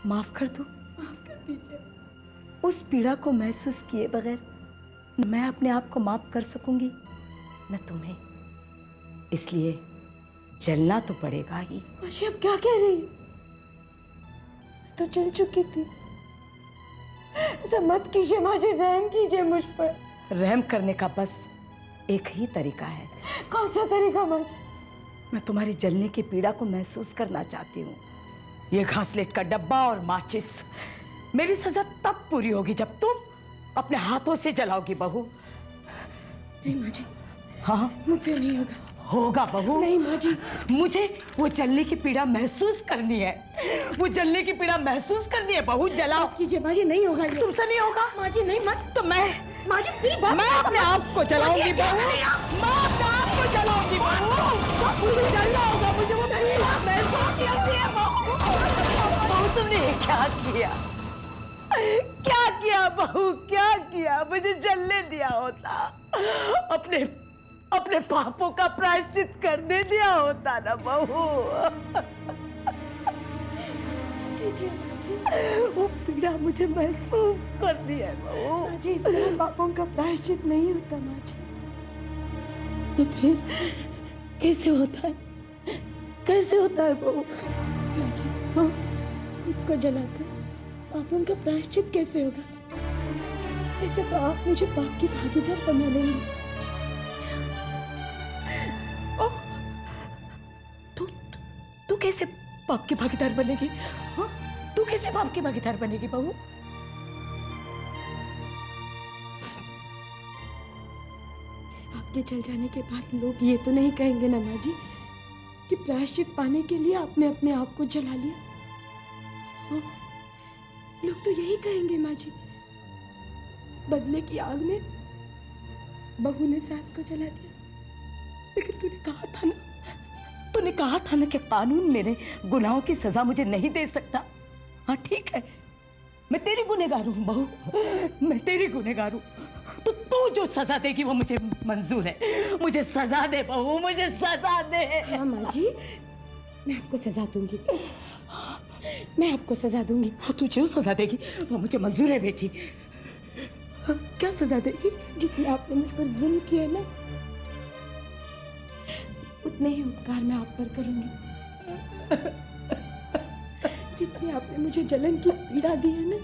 माफ कर दो। माफ कर दीजिए। उस पीड़ा को महसूस किए बगैर न मैं अपने आप को माफ कर सकूंगी न तुम्हें, इसलिए जलना तो पड़ेगा ही। माजी अब क्या कह रही है? मैं तो जल चुकी थी। ऐसा मत कीजिए माजी, रहम कीजिए मुझ पर। रहम करने का बस एक ही तरीका है। कौन सा तरीका माजी? मैं तुम्हारी जलने की पीड़ा को महसूस करना चाहती हूँ। ये घासलेट का डब्बा और माचिस मेरी सजा तब पूरी होगी जब तुम अपने हाथों से जलाओगी बहू। नहीं माजी। हाँ, मुझसे नहीं होगा। होगा बहू। नहीं माजी, मुझे वो जलने की पीड़ा महसूस करनी है। वो जलने की पीड़ा महसूस करनी है बहू। जलाओ। कीजिए माजी, नहीं होगा ये। तुमसे नहीं होगा माजी नहीं, मत। तो मैं माजी मेरी बात मैं अपने आप को जलाऊंगी बहू। मैं अपने आप को जलाऊंगी बहू। मुझे जलना होगा, मुझे वो पीड़ा महसूस करनी है बहू। बहू तुमने ये क्या किया? क्या किया बहू, क्या किया? मुझे जलने दिया होता, अपने अपने पापों का प्रायश्चित करने दिया होता ना बहू। कीजिए माजी। वो पीड़ा मुझे महसूस करनी है बहू। माजी इस तरह पापों का प्रायश्चित नहीं होता माजी। तो फिर कैसे होता है? कैसे होता है बहू? माजी हाँ, खुद को जलाकर पापों का प्रायश्चित कैसे होगा? ऐसे तो आप मुझे पाप की भागीदार बना लेंगे। तू कैसे पाप की भागीदार बनेगी? हाँ? तू कैसे पाप की भागीदार बनेगी बहू? आपके चल जाने के बाद लोग ये तो नहीं कहेंगे ना माँ जी कि प्रायश्चित पाने के लिए आपने अपने आप को जला लिया? हाँ, लोग तो यही कहेंगे माँ जी, बदले की आग में बहू ने सास को जला दिया। लेकिन तूने कहा था ना कि कानून मेरे गुनाहों की सजा मुझे नहीं दे सकता। हाँ ठीक है, मैं तेरी गुनहगार हूँ बहू, मैं तेरी गुनहगार हूँ। तो तू जो सजा देगी वो मुझे मंजूर है। मुझे सजा दे बहू, मुझे सजा दे। हाँ माँ जी, मैं आपको सजा दूंगी, मैं आपको सजा दूंगी। हाँ तुझे जो सजा देगी वो मुझे मंजूर है बेटी। हाँ, क्या सजा देगी? जितने आपने मुझ पर जुल्म किए ना, उतने ही उपकार मैं आप पर करूंगी। जितनी आपने मुझे जलन की पीड़ा दी है ना,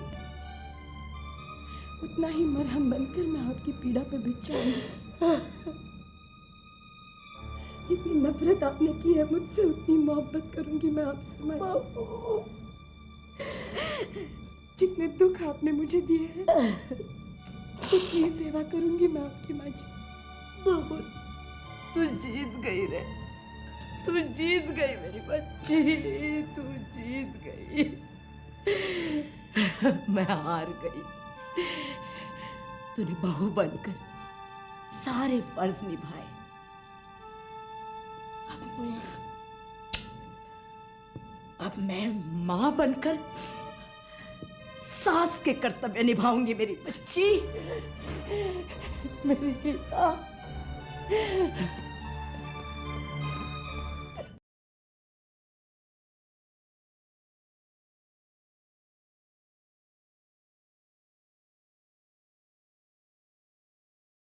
उतना ही मरहम बनकर मैं आपकी पीड़ा पे बिछ जाऊंगी। जितनी नफरत आपने की है मुझसे, उतनी मोहब्बत करूंगी मैं आपसे माँ जी। जितने दुख आपने मुझे दिए हैं, उतनी सेवा करूंगी मैं आपकी माँ जी। बहू तू जीत गई रे, तू जीत गई मेरी बच्ची, तू जीत गई। मैं हार गई। तूने बहू बनकर सारे फर्ज निभाए। अब मैं मां बनकर सास के कर्तव्य निभाऊंगी मेरी बच्ची। मेरी गीता,